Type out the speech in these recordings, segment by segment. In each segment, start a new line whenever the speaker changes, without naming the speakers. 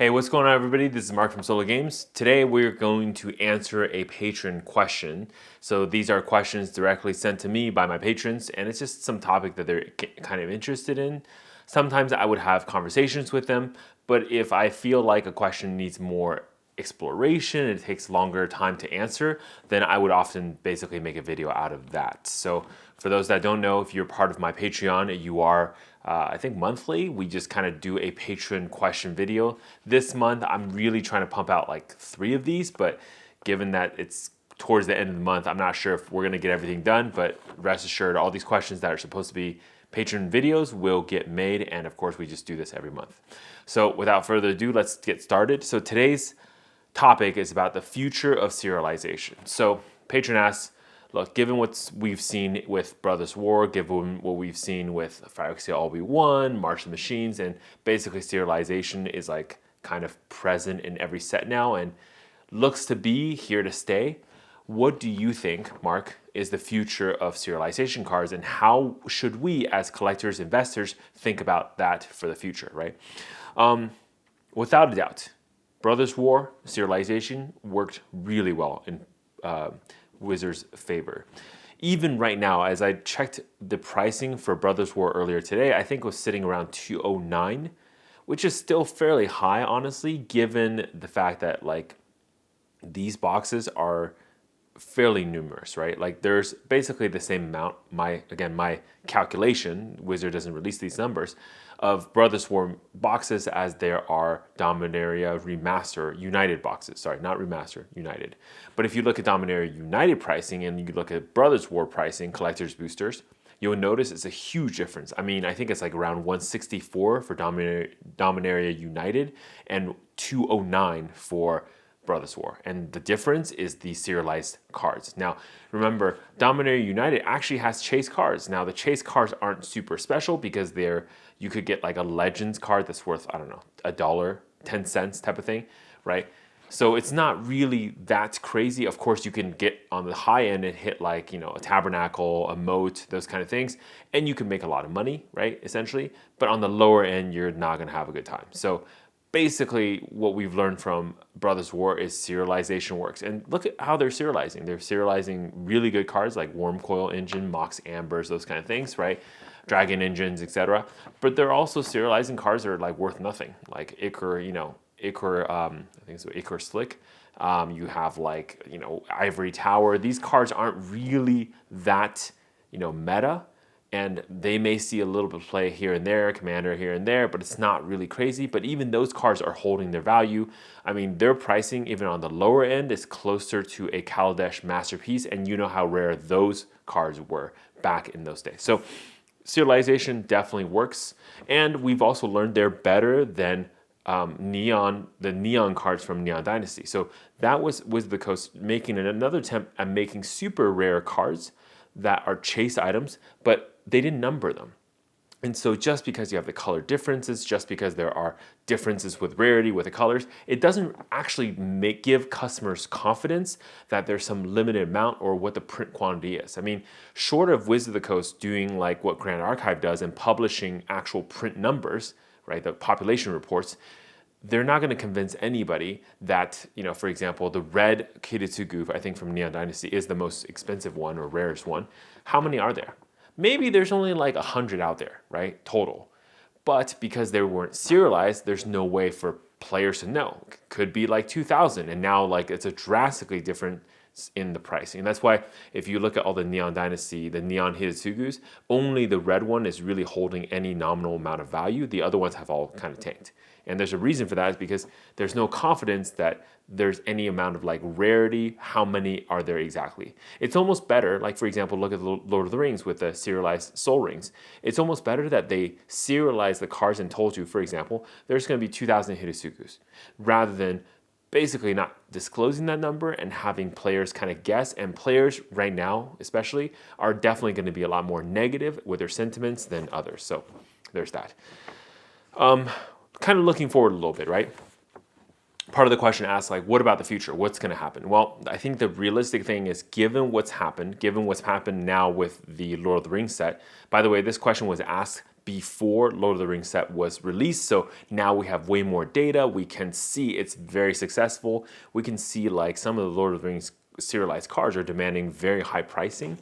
Hey, what's going on, everybody? This is Mark from Solo Games. Today we're going to answer a patron question. So these are questions directly sent to me by my patrons, and it's just some topic that they're kind of interested in. Sometimes I would have conversations with them, but if I feel like a question needs more exploration, it takes longer time to answer, then I would often basically make a video out of that. So for those that don't know, if you're part of my Patreon, you are I think monthly. We just kind of do a patron question video. This month, I'm really trying to pump out like 3 of these, but given that it's towards the end of the month, I'm not sure if we're going to get everything done, but rest assured, all these questions that are supposed to be patron videos will get made, and of course, we just do this every month. So without further ado, let's get started. So today's topic is about the future of serialization. So patron asks, look, given what we've seen with Brothers War, given what we've seen with Phyrexia All We Won, March of the Machines, and basically serialization is like kind of present in every set now and looks to be here to stay. What do you think, Mark, is the future of serialization cards, and how should we as collectors, investors, think about that for the future, right? Without a doubt, Brothers War serialization worked really well in Wizards' favor. Even right now, as I checked the pricing for Brothers War earlier today, I think it was sitting around 209, which is still fairly high, honestly, given the fact that like these boxes are fairly numerous, right? Like there's basically the same amount, my calculation, Wizard doesn't release these numbers, of Brothers War boxes as there are Dominaria Remaster United boxes. Sorry, not Remaster, United. But if you look at Dominaria United pricing and you look at Brothers War pricing, collector's boosters, you'll notice it's a huge difference. I mean, I think it's like around 164 for Dominaria United and 209 for Brothers War. And the difference is the serialized cards. Now, remember, Dominaria United actually has chase cards. Now, the chase cards aren't super special because you could get like a Legends card that's worth, I don't know, $1, 10 cents type of thing, right? So it's not really that crazy. Of course, you can get on the high end and hit like, a Tabernacle, a Moat, those kind of things, and you can make a lot of money, right, essentially. But on the lower end, you're not going to have a good time. So basically, what we've learned from Brothers War is serialization works. And look at how they're serializing. They're serializing really good cards like Worm Coil Engine, Mox Ambers, those kind of things, right? Dragon Engines, etc. But they're also serializing cards that are like worth nothing, like Ichor, I think so, Ichor Slick. You have like, Ivory Tower. These cards aren't really that, meta. And they may see a little bit of play here and there, Commander here and there, but it's not really crazy. But even those cards are holding their value. I mean, their pricing, even on the lower end, is closer to a Kaladesh Masterpiece, and you know how rare those cards were back in those days. So serialization definitely works, and we've also learned they're better than the Neon cards from Neon Dynasty. So that was Wizards of the Coast making another attempt at making super rare cards that are chase items, but they didn't number them. And so just because you have the color differences, just because there are differences with rarity with the colors, it doesn't actually give customers confidence that there's some limited amount or what the print quantity is. I mean, short of Wizards of the Coast doing like what Grand Archive does and publishing actual print numbers, right, the population reports, they're not going to convince anybody that, for example, the red Kiritsugu, I think from Neon Dynasty, is the most expensive one or rarest one. How many are there? Maybe there's only like 100 out there, right, total. But because they weren't serialized, there's no way for players to know. Could be like 2,000, and now like it's a drastically different in the pricing. And that's why if you look at all the Neon Dynasty, the Neon Hitotsugus, only the red one is really holding any nominal amount of value. The other ones have all kind of tanked. And there's a reason for that, is because there's no confidence that there's any amount of like rarity. How many are there exactly? It's almost better, like for example, look at the Lord of the Rings with the serialized Soul Rings. It's almost better that they serialize the cards and told you, for example, there's going to be 2,000 Hitotsugus, rather than basically not disclosing that number and having players kind of guess. And players right now, especially, are definitely going to be a lot more negative with their sentiments than others. So there's that. Kind of looking forward a little bit, right? Part of the question asks, like, what about the future? What's going to happen? Well, I think the realistic thing is, given what's happened now with the Lord of the Rings set. By the way, this question was asked before Lord of the Rings set was released. So now we have way more data. We can see it's very successful. We can see like some of the Lord of the Rings serialized cards are demanding very high pricing.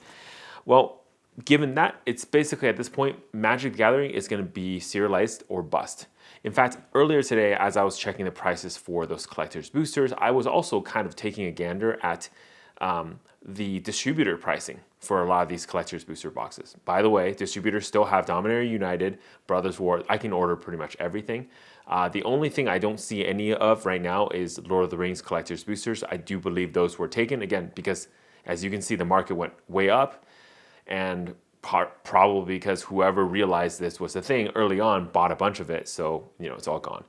Well, given that, it's basically at this point, Magic the Gathering is going to be serialized or bust. In fact, earlier today, as I was checking the prices for those collector's boosters, I was also kind of taking a gander at the distributor pricing for a lot of these collector's booster boxes. By the way, distributors still have Dominaria United, Brothers War. I can order pretty much everything. The only thing I don't see any of right now is Lord of the Rings collector's boosters. I do believe those were taken, again, because as you can see, the market went way up, and probably because whoever realized this was a thing early on bought a bunch of it, so it's all gone.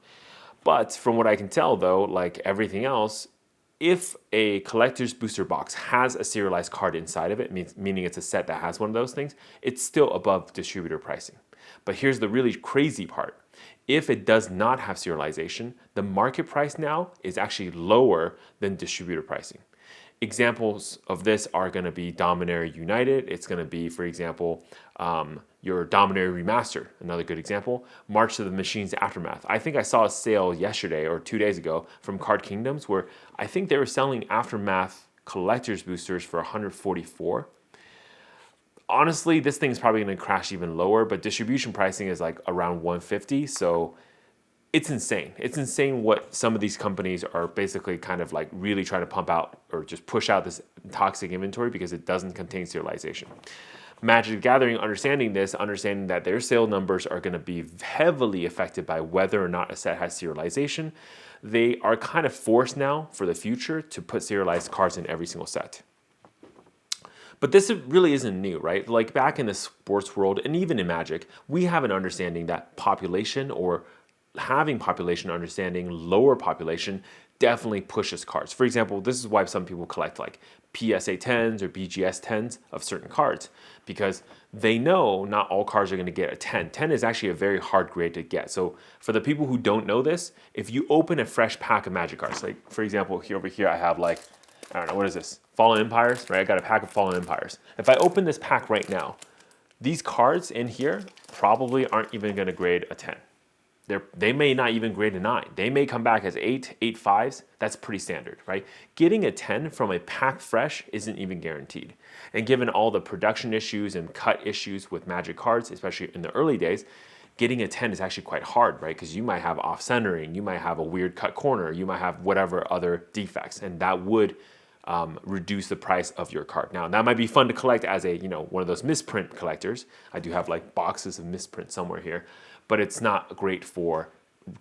But from what I can tell though, like everything else, if a collector's booster box has a serialized card inside of it, meaning it's a set that has one of those things, it's still above distributor pricing. But here's the really crazy part. If it does not have serialization, the market price now is actually lower than distributor pricing. Examples of this are going to be Dominaria United. It's going to be, for example, your Dominaria Remastered, another good example. March of the Machines Aftermath. I think I saw a sale yesterday or 2 days ago from Card Kingdoms where I think they were selling Aftermath collector's boosters for $144. Honestly, this thing's probably going to crash even lower, but distribution pricing is like around $150, so it's insane. It's insane what some of these companies are basically kind of like really trying to pump out or just push out this toxic inventory because it doesn't contain serialization. Magic the Gathering, understanding that their sale numbers are going to be heavily affected by whether or not a set has serialization, they are kind of forced now for the future to put serialized cards in every single set. But this really isn't new, right? Like back in the sports world and even in Magic, we have an understanding that population or having population understanding, lower population, definitely pushes cards. For example, this is why some people collect like PSA 10s or BGS 10s of certain cards, because they know not all cards are going to get a 10. 10 is actually a very hard grade to get. So for the people who don't know this, if you open a fresh pack of Magic cards, like for example, over here I have like, I don't know, what is this? Fallen Empires, right? I got a pack of Fallen Empires. If I open this pack right now, these cards in here probably aren't even going to grade a 10. They may not even grade a 9. They may come back as 8, 8.5s. That's pretty standard, right? Getting a 10 from a pack fresh isn't even guaranteed. And given all the production issues and cut issues with Magic cards, especially in the early days, getting a 10 is actually quite hard, right? Because you might have off-centering, you might have a weird cut corner, you might have whatever other defects, and that would reduce the price of your card. Now, that might be fun to collect as a one of those misprint collectors. I do have like boxes of misprint somewhere here, but it's not great for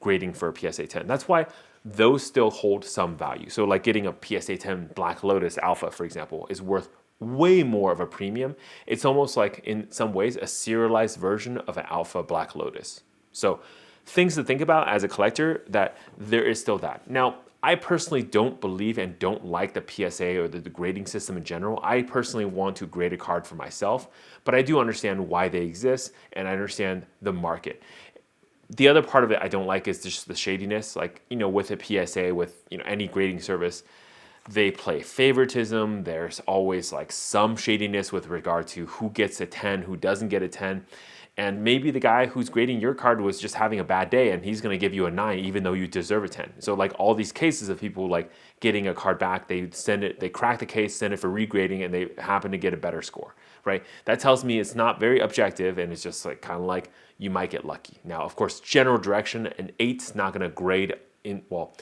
grading for a PSA 10. That's why those still hold some value. So like getting a PSA 10 Black Lotus Alpha, for example, is worth way more of a premium. It's almost like in some ways a serialized version of an Alpha Black Lotus. So things to think about as a collector, that there is still that. Now, I personally don't believe and don't like the PSA or the grading system in general. I personally want to grade a card for myself, but I do understand why they exist and I understand the market. The other part of it I don't like is just the shadiness. Like, with a PSA, with any grading service, they play favoritism. There's always like some shadiness with regard to who gets a 10, who doesn't get a 10. And maybe the guy who's grading your card was just having a bad day and he's going to give you a 9 even though you deserve a 10. So like all these cases of people like getting a card back, they crack the case, send it for regrading, and they happen to get a better score, right? That tells me it's not very objective and it's just like kind of like you might get lucky. Now, of course, general direction, an 8's not going to grade in, well,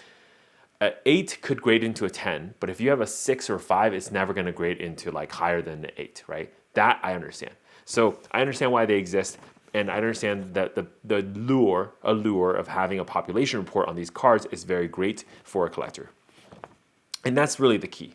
an 8 could grade into a 10, but if you have a 6 or 5, it's never going to grade into like higher than an 8, right? That I understand. So I understand why they exist, and I understand that the allure of having a population report on these cards is very great for a collector. And that's really the key.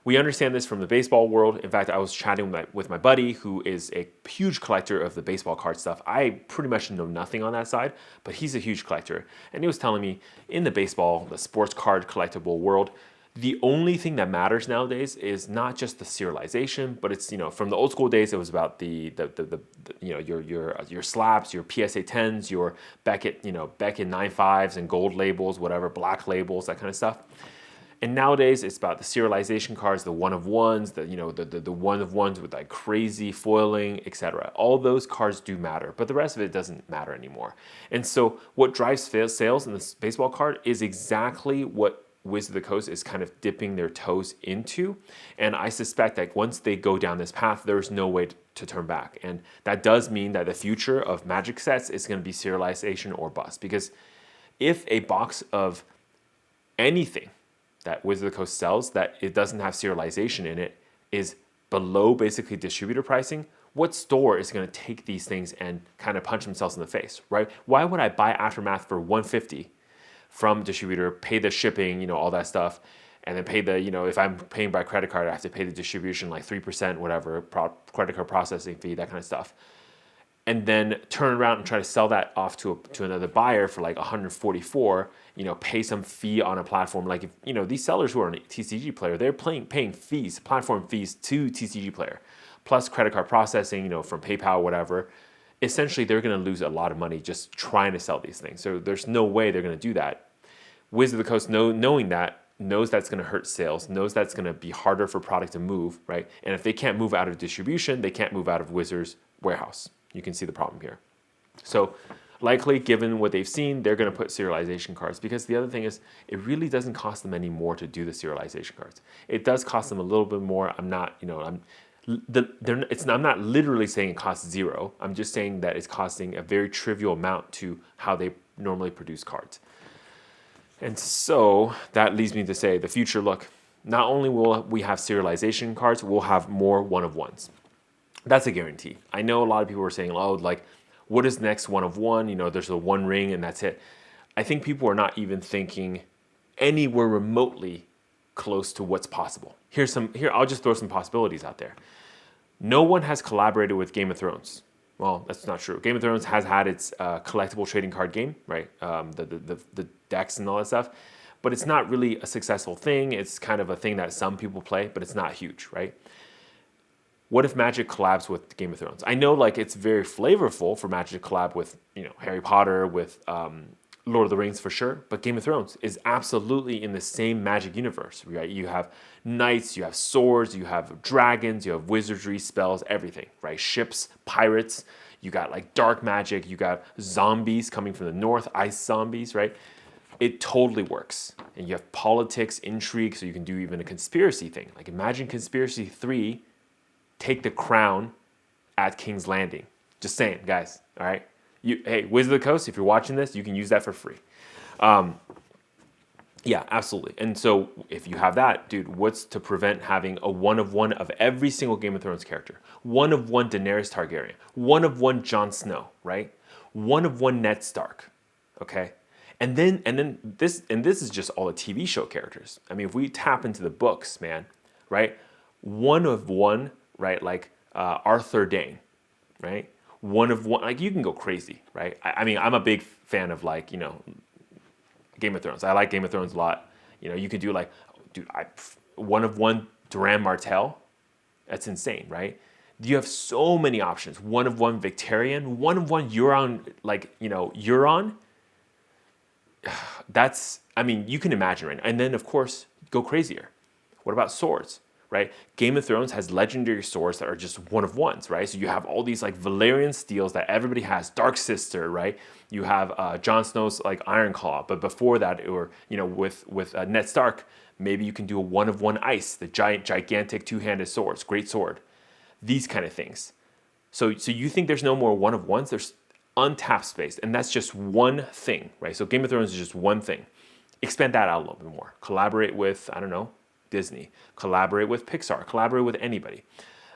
We understand this from the baseball world. In fact, I was chatting with my buddy who is a huge collector of the baseball card stuff. I pretty much know nothing on that side, but he's a huge collector. And he was telling me in the baseball, the sports card collectible world, the only thing that matters nowadays is not just the serialization, but it's from the old school days it was about the your slaps, your PSA 10s, your Beckett 9.5s and gold labels, whatever, black labels, that kind of stuff. And nowadays it's about the serialization cards, the one of ones, the one of ones with like crazy foiling, etc. All those cards do matter, but the rest of it doesn't matter anymore. And so what drives sales in this baseball card is exactly what Wizard of the Coast is kind of dipping their toes into. And I suspect that once they go down this path, there's no way to turn back. And that does mean that the future of Magic sets is going to be serialization or bust. Because if a box of anything that Wizard of the Coast sells that it doesn't have serialization in it is below basically distributor pricing, what store is going to take these things and kind of punch themselves in the face, right? Why would I buy Aftermath for $150 from distributor, pay the shipping, all that stuff, and then pay the, if I'm paying by credit card, I have to pay the distribution like 3%, whatever, credit card processing fee, that kind of stuff, and then turn around and try to sell that off to another buyer for like 144, pay some fee on a platform. Like, if, these sellers who are a TCG player, they're paying fees, platform fees to TCG player, plus credit card processing, from PayPal, whatever. Essentially, they're going to lose a lot of money just trying to sell these things. So there's no way they're going to do that. Wizard of the Coast, knowing that, knows that's going to hurt sales, knows that's going to be harder for product to move, right? And if they can't move out of distribution, they can't move out of Wizard's warehouse. You can see the problem here. So likely, given what they've seen, they're going to put serialization cards, because the other thing is it really doesn't cost them any more to do the serialization cards. It does cost them a little bit more. I'm not literally saying it costs zero. I'm just saying that it's costing a very trivial amount to how they normally produce cards. And so that leads me to say the future look. Not only will we have serialization cards, we'll have more one-of-ones. That's a guarantee. I know a lot of people were saying, what is next one-of-one? There's a one ring and that's it. I think people are not even thinking anywhere remotely close to what's possible. Here, I'll just throw some possibilities out there. No one has collaborated with Game of Thrones. Well, that's not true. Game of Thrones has had its collectible trading card game, right? The decks and all that stuff. But it's not really a successful thing. It's kind of a thing that some people play, but it's not huge, right? What if Magic collabs with Game of Thrones? I know it's very flavorful for Magic to collab with Harry Potter, with Lord of the Rings for sure, but Game of Thrones is absolutely in the same Magic universe, right? You have knights, you have swords, you have dragons, you have wizardry, spells, everything, right? Ships, pirates, you got dark magic, you got zombies coming from the north, ice zombies, right? It totally works. And you have politics, intrigue, so you can do even a conspiracy thing. Imagine Conspiracy 3 take the crown at King's Landing. Just saying, guys, all right? Hey, Wizard of the Coast, if you're watching this, you can use that for free. Yeah, absolutely. And so if you have that, dude, what's to prevent having a one-of-one of every single Game of Thrones character? One-of-one Daenerys Targaryen. One-of-one Jon Snow, right? One-of-one Ned Stark, okay? And then this is just all the TV show characters. I mean, if we tap into the books, man, right? One-of-one, right? Arthur Dayne, right? One-of-one, you can go crazy, right? I mean, I'm a big fan of Game of Thrones. I like Game of Thrones a lot. You could do one-of-one Duran Martell. That's insane, right? You have so many options. One-of-one Victorian, one-of-one Euron, Euron. That's, you can imagine, right? And then, of course, go crazier. What about swords? Right? Game of Thrones has legendary swords that are just one-of-ones, right? So you have all these Valyrian steels that everybody has. Dark Sister, right? You have Jon Snow's Iron Claw, but before that, or with Ned Stark, maybe you can do a one-of-one ice, the gigantic two-handed swords, great sword, these kind of things. So you think there's no more one-of-ones? There's untapped space, and that's just one thing, right? So Game of Thrones is just one thing. Expand that out a little bit more. Collaborate with, I don't know, Disney, collaborate with Pixar, collaborate with anybody.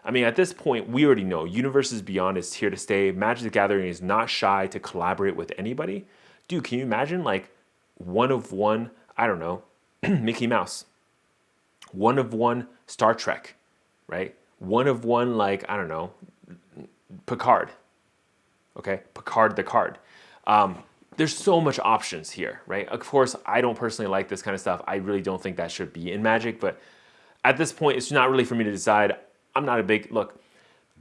At this point, we already know Universes Beyond is here to stay. Magic the Gathering is not shy to collaborate with anybody. Dude, can you imagine one-of-one, I don't know, Mickey Mouse, one-of-one Star Trek, right? One-of-one, I don't know, Picard, okay? Picard the card. There's so much options here, right? Of course, I don't personally like this kind of stuff. I really don't think that should be in Magic, but at this point, it's not really for me to decide. I'm not a big, look,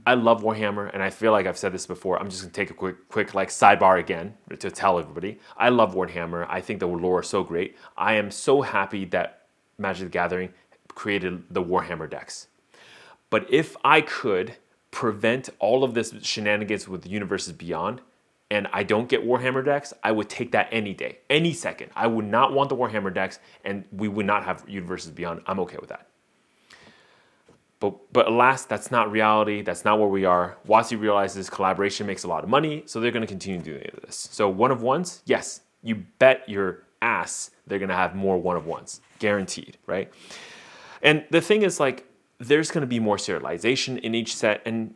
I love Warhammer, and I feel like I've said this before. I'm just going to take a quick sidebar again to tell everybody. I love Warhammer. I think the lore is so great. I am so happy that Magic the Gathering created the Warhammer decks. But if I could prevent all of this shenanigans with Universes Beyond, and I don't get Warhammer decks, I would take that any day, any second. I would not want the Warhammer decks, and we would not have Universes Beyond. I'm okay with that. But alas, that's not reality. That's not where we are. WotC realizes collaboration makes a lot of money, so they're going to continue doing this. So one of ones, yes, you bet your ass they're going to have more one of ones, guaranteed, right? And the thing is, like, there's going to be more serialization in each set, and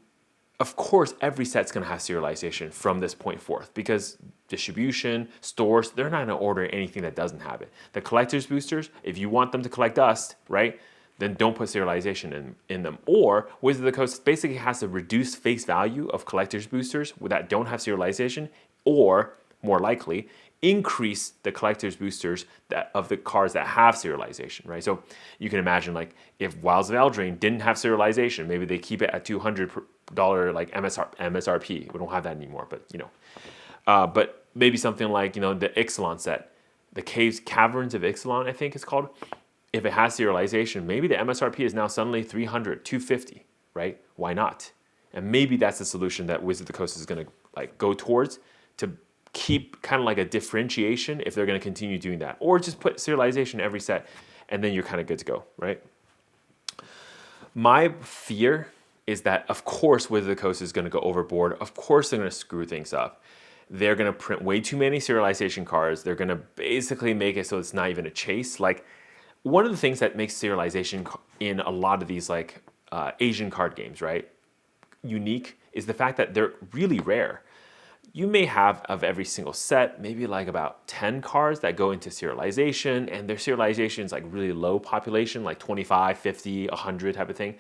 of course, every set's going to have serialization from this point forth because distribution, stores, they're not going to order anything that doesn't have it. The collector's boosters, if you want them to collect dust, right, then don't put serialization in them. Or Wizard of the Coast basically has a reduced face value of collector's boosters that don't have serialization, or more likely, increase the collector's boosters of the cards that have serialization, right? So you can imagine, like, if Wilds of Eldraine didn't have serialization, maybe they keep it at $200 like MSRP. We don't have that anymore, but but maybe something like, the Ixalan set, the Caverns of Ixalan, I think it's called. If it has serialization, maybe the MSRP is now suddenly $300, $250, right? Why not? And maybe that's the solution that Wizard of the Coast is going to go towards, to keep kind of like a differentiation if they're going to continue doing that. Or just put serialization in every set, and then you're kind of good to go, right? My fear is that, of course, Wizard of the Coast is going to go overboard. Of course, they're going to screw things up. They're going to print way too many serialization cards. They're going to basically make it so it's not even a chase. Like, one of the things that makes serialization in a lot of these Asian card games, right, unique is the fact that they're really rare. You may have, of every single set, maybe like about 10 cards that go into serialization, and their serialization is like really low population, like 25, 50, 100 type of thing.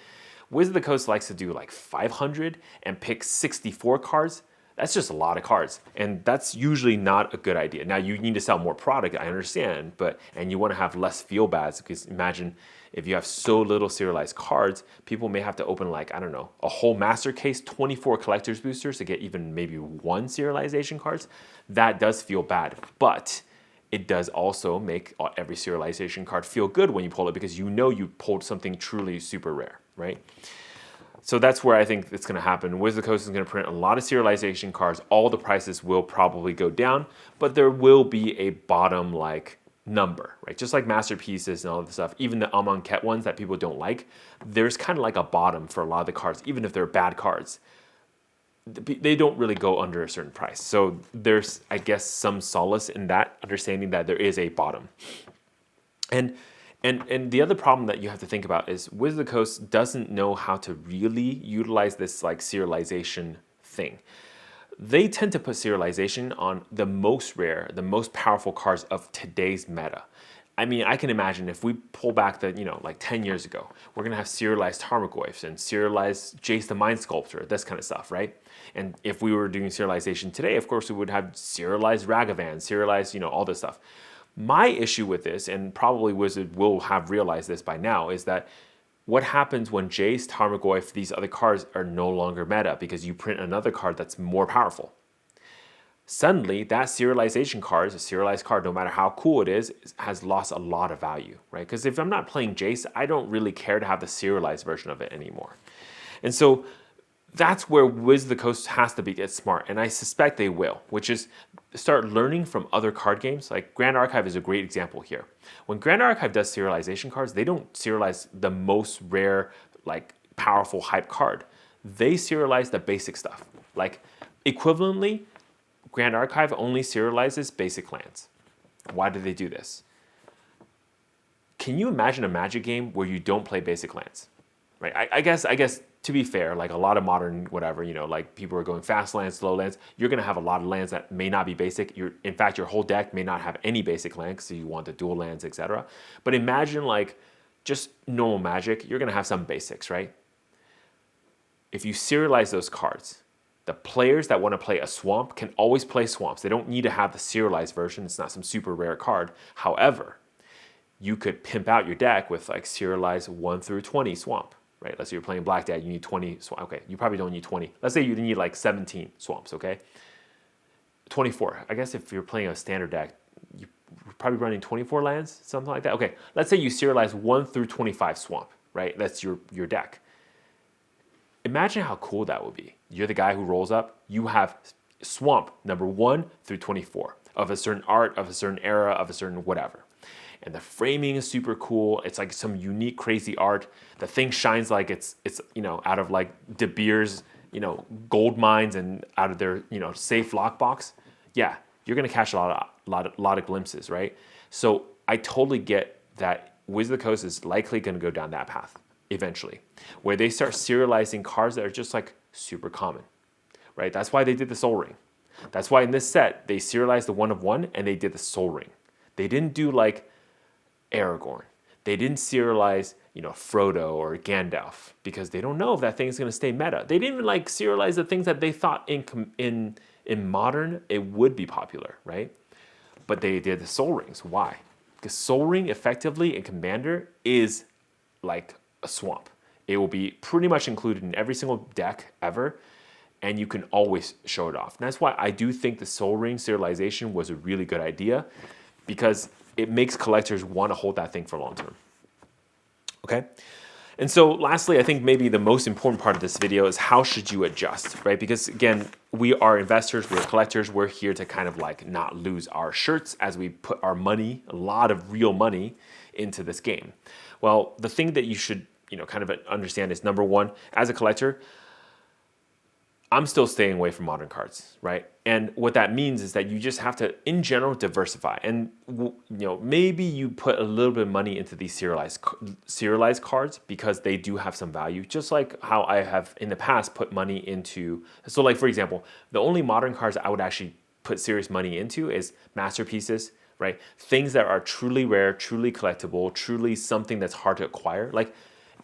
Wizard of the Coast likes to do like 500 and pick 64 cards. That's just a lot of cards, and that's usually not a good idea. Now, you need to sell more product, I understand, and you want to have less feel bads, because imagine if you have so little serialized cards, people may have to open, like, I don't know, a whole master case, 24 collector's boosters to get even maybe one serialization cards. That does feel bad, but it does also make every serialization card feel good when you pull it, because you pulled something truly super rare, right? So that's where I think it's going to happen. Wizard of the Coast is going to print a lot of serialization cards. All the prices will probably go down, but there will be a bottom number, right? Just like masterpieces and all this stuff, even the Amonkhet ones that people don't like, there's kind of like a bottom for a lot of the cards, even if they're bad cards. They don't really go under a certain price. So there's, I guess, some solace in that, understanding that there is a bottom. And the other problem that you have to think about is Wizard of the Coast doesn't know how to really utilize this serialization thing. They tend to put serialization on the most rare, the most powerful cards of today's meta. I mean, I can imagine if we pull back 10 years ago, we're going to have serialized Tarmogoyfs and serialized Jace the Mind Sculptor, this kind of stuff, right? And if we were doing serialization today, of course, we would have serialized Ragavan, serialized, all this stuff. My issue with this, and probably Wizard will have realized this by now, is that what happens when Jace, Tarmogoyf, these other cards are no longer meta because you print another card that's more powerful. Suddenly, that serialization card, a serialized card, no matter how cool it is, has lost a lot of value, right? Because if I'm not playing Jace, I don't really care to have the serialized version of it anymore. And so that's where Wizard of the Coast has to get smart, and I suspect they will, which is start learning from other card games. Like Grand Archive is a great example here. When Grand Archive does serialization cards, they don't serialize the most rare, powerful hype card. They serialize the basic stuff. Equivalently, Grand Archive only serializes basic lands. Why do they do this? Can you imagine a Magic game where you don't play basic lands? Right? I guess to be fair, a lot of modern people are going fast lands, slow lands. You're going to have a lot of lands that may not be basic. In fact, your whole deck may not have any basic lands, so you want the dual lands, etc. But imagine just normal Magic, you're going to have some basics, right? If you serialize those cards, the players that want to play a swamp can always play swamps. They don't need to have the serialized version. It's not some super rare card. However, you could pimp out your deck with serialized 1 through 20 swamp. Right? Let's say you're playing Black Dad, you need 20 swamps. Okay, you probably don't need 20. Let's say you need 17 swamps, okay? 24. I guess if you're playing a standard deck, probably running 24 lands, something like that. Okay, let's say you serialize 1 through 25 swamp, right? That's your deck. Imagine how cool that would be. You're the guy who rolls up. You have swamp number 1 through 24 of a certain art, of a certain era, of a certain whatever. And the framing is super cool. It's like some unique, crazy art. The thing shines like it's out of like De Beers, gold mines and out of their safe lockbox. Yeah, you're gonna catch a lot of glimpses, right? So I totally get that Wizard of the Coast is likely gonna go down that path eventually, where they start serializing cards that are just like super common, right? That's why they did the Soul Ring. That's why in this set they serialized the 1 of 1 and they did the Soul Ring. They didn't do like Aragorn. They didn't serialize, Frodo or Gandalf because they don't know if that thing is going to stay meta. They didn't even like serialize the things that they thought in modern it would be popular, right? But they did the Soul Rings. Why? Because Soul Ring effectively in Commander is like a swamp. It will be pretty much included in every single deck ever, and you can always show it off. And that's why I do think the Soul Ring serialization was a really good idea, because it makes collectors want to hold that thing for long term. Okay? And so lastly, I think maybe the most important part of this video is how should you adjust, right? Because again, we are investors, we're collectors, we're here to kind of like not lose our shirts as we put our money, a lot of real money, into this game. Well, the thing that you should, kind of understand is, number one, as a collector, I'm still staying away from modern cards, right? And what that means is that you just have to, in general, diversify. And maybe you put a little bit of money into these serialized cards because they do have some value, just like how I have in the past put money into. So, like for example, the only modern cards I would actually put serious money into is masterpieces, right? Things that are truly rare, truly collectible, truly something that's hard to acquire. Like,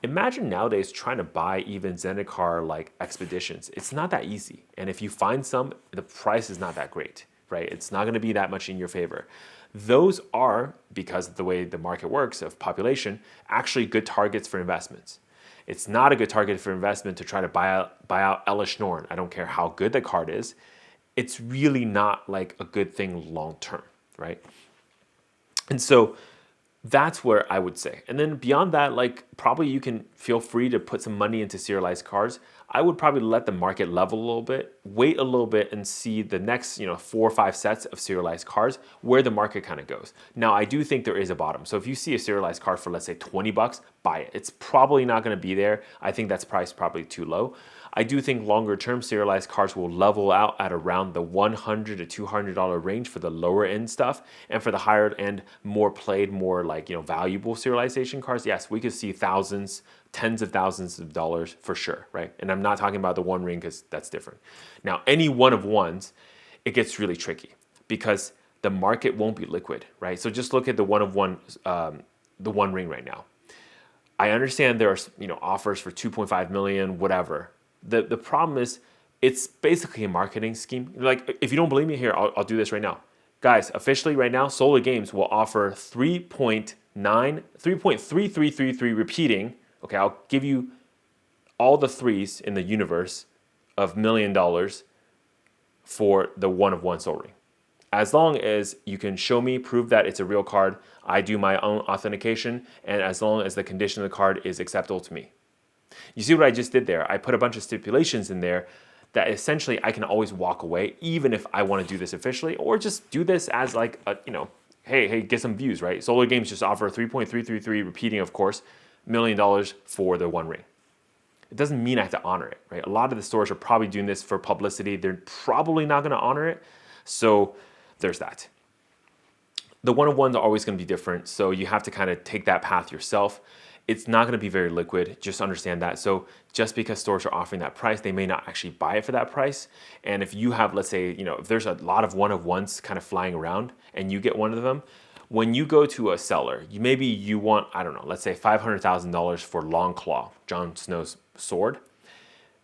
imagine nowadays trying to buy even Zendikar like expeditions. It's not that easy. And if you find some, the price is not that great, right? It's not going to be that much in your favor. Those are, because of the way the market works of population, actually good targets for investments. It's not a good target for investment to try to buy out Elish Norn. I don't care how good the card is. It's really not like a good thing long term, right? And so that's where I would say. And then beyond that, like probably you can feel free to put some money into serialized cards. I would probably let the market level a little bit, wait a little bit and see the next 4 or 5 sets of serialized cards where the market kind of goes. Now, I do think there is a bottom. So if you see a serialized card for, let's say, $20, buy it. It's probably not going to be there. I think that's price probably too low. I do think longer term serialized cards will level out at around the $100 to $200 range for the lower end stuff, and for the higher end, more played, more like valuable serialization cards. Yes, we could see thousands, tens of thousands of dollars for sure, right? And I'm not talking about the One Ring because that's different. Now, any one of ones, it gets really tricky because the market won't be liquid, right? So just look at the one of one, the One Ring right now. I understand there are offers for 2.5 million, whatever. The problem is it's basically a marketing scheme. Like, if you don't believe me, here, I'll do this right now. Guys, officially right now, Solar Games will offer 3.3333 repeating. Okay, I'll give you all the threes in the universe of $1 million for the one of one Soul Ring. As long as you can show me, prove that it's a real card, I do my own authentication, and as long as the condition of the card is acceptable to me. You see what I just did there? I put a bunch of stipulations in there that essentially I can always walk away, even if I want to do this officially, or just do this as like a, hey, get some views, right? Solar Games just offer 3.333 repeating, of course, $1 million for the One Ring. It doesn't mean I have to honor it, right? A lot of the stores are probably doing this for publicity. They're probably not going to honor it. So there's that. The one-of-ones are always going to be different, so you have to kind of take that path yourself. It's not going to be very liquid, just understand that. So just because stores are offering that price, they may not actually buy it for that price. And if you have, let's say, if there's a lot of one-of-ones kind of flying around and you get one of them, when you go to a seller, maybe you want, I don't know, let's say $500,000 for Longclaw, Jon Snow's sword.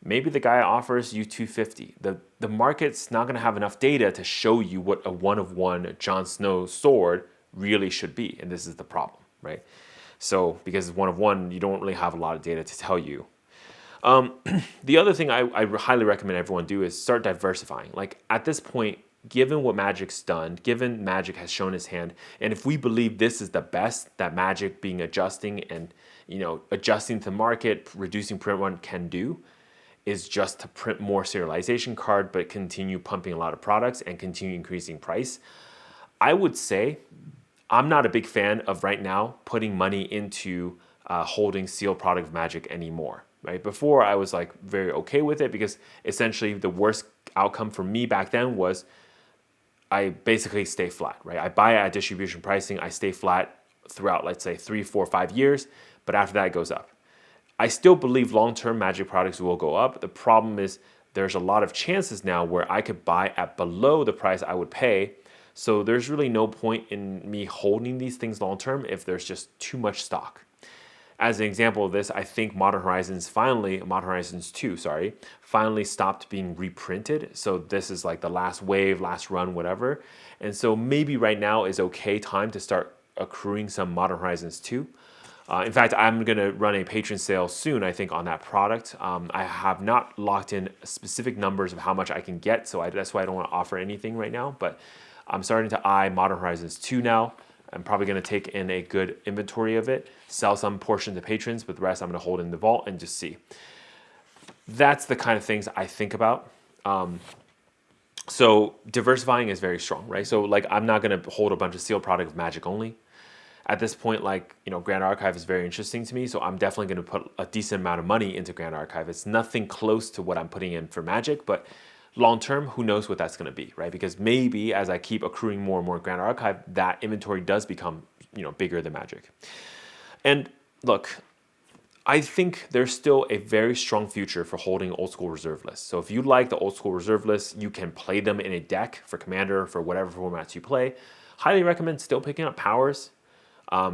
Maybe the guy offers you $250,000. The market's not going to have enough data to show you what a one-of-one Jon Snow sword really should be. And this is the problem, right? So because it's one-of-one, you don't really have a lot of data to tell you. The other thing I highly recommend everyone do is start diversifying. Like at this point, given what Magic's done, given Magic has shown his hand, and if we believe this is the best that Magic being adjusting and adjusting to the market, reducing print run can do, is just to print more serialization card, but continue pumping a lot of products and continue increasing price. I would say I'm not a big fan of right now putting money into holding sealed product of Magic anymore. Right? Before I was like very okay with it because essentially the worst outcome for me back then was I basically stay flat. Right? I buy at distribution pricing, I stay flat throughout, let's say 3, 4, 5 years, but after that it goes up. I still believe long-term Magic products will go up. The problem is there's a lot of chances now where I could buy at below the price I would pay. So there's really no point in me holding these things long-term if there's just too much stock. As an example of this, I think Modern Horizons 2, finally stopped being reprinted. So this is like the last wave, last run, whatever. And so maybe right now is okay time to start accruing some Modern Horizons 2. In fact, I'm going to run a patron sale soon, I think, on that product. I have not locked in specific numbers of how much I can get, so that's why I don't want to offer anything right now. But I'm starting to eye Modern Horizons 2 now. I'm probably going to take in a good inventory of it, sell some portion to patrons, but the rest I'm going to hold in the vault and just see. That's the kind of things I think about. So diversifying is very strong, right? So like I'm not going to hold a bunch of sealed product of Magic only. At this point, Grand Archive is very interesting to me, so I'm definitely going to put a decent amount of money into Grand Archive. It's nothing close to what I'm putting in for Magic, but long term, who knows what that's going to be, right? Because maybe as I keep accruing more and more Grand Archive, that inventory does become, bigger than Magic. And look, I think there's still a very strong future for holding old school reserve lists. So if you like the old school reserve lists, you can play them in a deck for Commander, for whatever formats you play. Highly recommend still picking up Powers,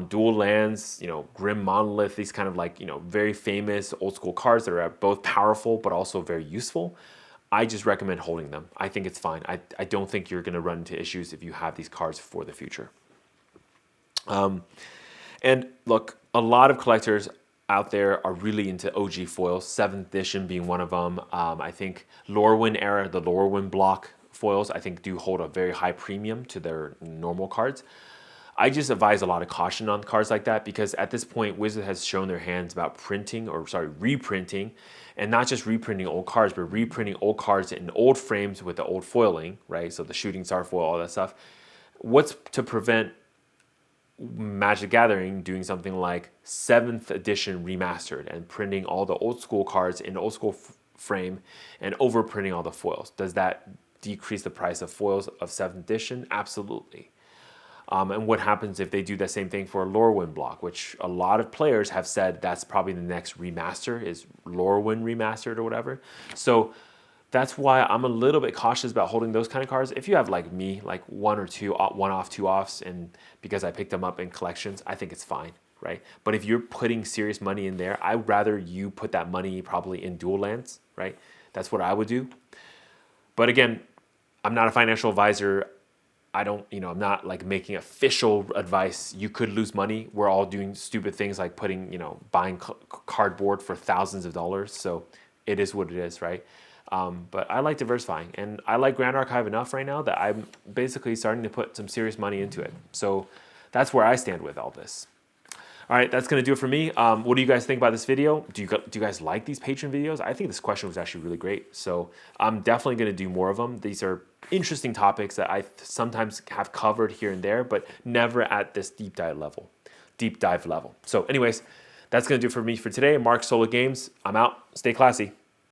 dual lands, Grim Monolith, these kind of very famous old school cards that are both powerful but also very useful. I just recommend holding them. I think it's fine. I don't think you're going to run into issues if you have these cards for the future. And look, a lot of collectors out there are really into OG foils, 7th edition being one of them. I think Lorwyn era, the Lorwyn block foils, I think do hold a very high premium to their normal cards. I just advise a lot of caution on cards like that because at this point, Wizard has shown their hands about reprinting, and not just reprinting old cards, but reprinting old cards in old frames with the old foiling, right? So the Shooting Star foil, all that stuff. What's to prevent Magic Gathering doing something like 7th edition remastered and printing all the old school cards in old school frame and overprinting all the foils? Does that decrease the price of foils of 7th edition? Absolutely. And what happens if they do the same thing for a Lorwyn block, which a lot of players have said that's probably the next remaster is Lorwyn remastered or whatever. So that's why I'm a little bit cautious about holding those kind of cards. If you have like me, like one or two, one-off, two-offs, and because I picked them up in collections, I think it's fine, right? But if you're putting serious money in there, I'd rather you put that money probably in dual lands, right? That's what I would do. But again, I'm not a financial advisor. I'm not like making official advice. You could lose money. We're all doing stupid things like buying cardboard for thousands of dollars. So it is what it is, right? But I like diversifying, and I like Grand Archive enough right now that I'm basically starting to put some serious money into it. So that's where I stand with all this. All right, that's going to do it for me. What do you guys think about this video? Do you guys like these patron videos? I think this question was actually really great. So I'm definitely going to do more of them. These are interesting topics that I sometimes have covered here and there, but never at this deep dive level. So anyways, that's going to do it for me for today. Mark Solo Games, I'm out. Stay classy.